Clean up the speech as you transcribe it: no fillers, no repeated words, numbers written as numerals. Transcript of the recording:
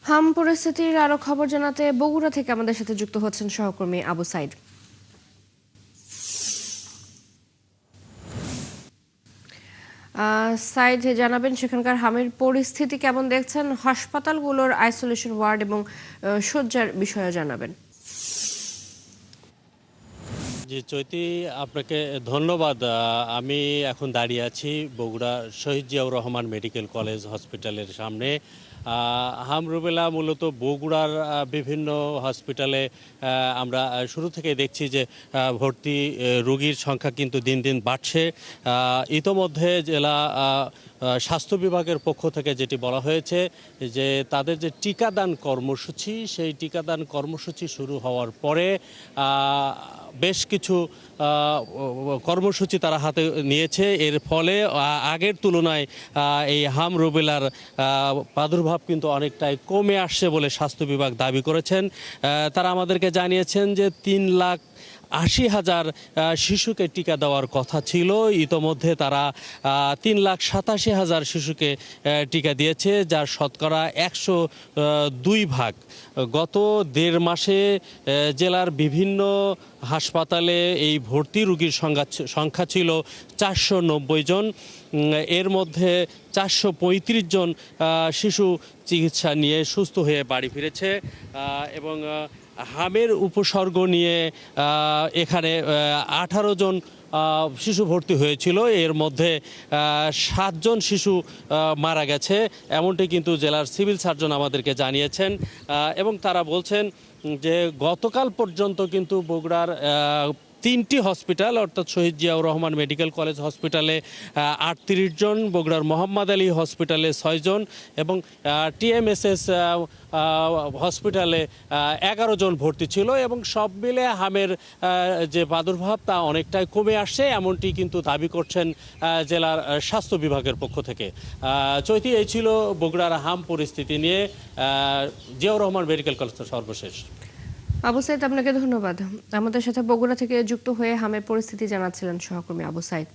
হাম পরিস্থিতির আরো খবর জানাতে বগুড়া থেকে আমাদের সাথে যুক্ত হচ্ছেন সহকর্মী আবু সাইদ। সাইদ, জানাবেন সেখানকার হামের পরিস্থিতি কেমন দেখছেন, হাসপাতালগুলোর আইসোলেশন ওয়ার্ড এবং শয্যার বিষয়ে জানাবেন। জি চৈতি, আপনাকে ধন্যবাদ। আমি এখন দাঁড়িয়ে আছি বগুড়া শহীদ জিয়াউর রহমান মেডিকেল কলেজ হসপিটালের সামনে। হাম রুবেলা মূলত বগুড়ার বিভিন্ন হসপিটালে আমরা শুরু থেকে দেখছি যে ভর্তি রোগীর সংখ্যা কিন্তু দিন দিন বাড়ছে। ইতোমধ্যে জেলা স্বাস্থ্য বিভাগের পক্ষ থেকে যেটি বলা হয়েছে যে তাদের যে টিকাদান কর্মসূচি, সেই টিকাদান কর্মসূচি শুরু হওয়ার পরে বেশ কিছু কর্মসূচি তারা হাতে নিয়েছে। এর ফলে আগের তুলনায় এই হাম রুবেলার প্রাদুর্ভাব কিন্তু অনেকটাই কমে আসছে বলে স্বাস্থ্য বিভাগ দাবি করেছেন। তারা আমাদেরকে জানিয়েছেন যে 3,80,000 শিশুকে টিকা দেওয়ার কথা ছিল। ইতোমধ্যে তারা 3,87,000 শিশুকে টিকা দিয়েছে, যার শতকরা 102 ভাগ। গত 1.5 মাসে জেলার বিভিন্ন হাসপাতালে এই ভর্তি রোগীর সংখ্যা ছিল 490 জন। এর মধ্যে 435 জন শিশু চিকিৎসা নিয়ে সুস্থ হয়ে বাড়ি ফিরেছে এবং হামের উপসর্গ নিয়ে এখানে 18 জন শিশু ভর্তি হয়েছিল। এর মধ্যে 7 জন শিশু মারা গেছে, এমনটি কিন্তু জেলার সিভিল সার্জন আমাদেরকে জানিয়েছেন। এবং তারা বলছেন যে গতকাল পর্যন্ত কিন্তু বগুড়ার 3টি হসপিটাল অর্থাৎ শহীদ জিয়াউর রহমান মেডিকেল কলেজ হসপিটালে 38 জন, বগুড়ার মোহাম্মদ আলী হসপিটালে 6 জন এবং TMSS হসপিটালে 11 জন ভর্তি ছিল। এবং সব মিলে হামের যে প্রাদুর্ভাব তা অনেকটাই কমে আসছে, এমনটি কিন্তু দাবি করছেন জেলার স্বাস্থ্য বিভাগের পক্ষ থেকে। চৈতি, এই ছিল বগুড়ার হাম পরিস্থিতি নিয়ে জিয়াউর রহমান মেডিকেল কলেজ সর্বশেষ। আবু সাইদ, আপনাকে ধন্যবাদ। আমাদের সাথে বগুড়া থেকে যুক্ত হয়ে হামের পরিস্থিতি জানাচ্ছিলেন সহকর্মী আবু সাইদ।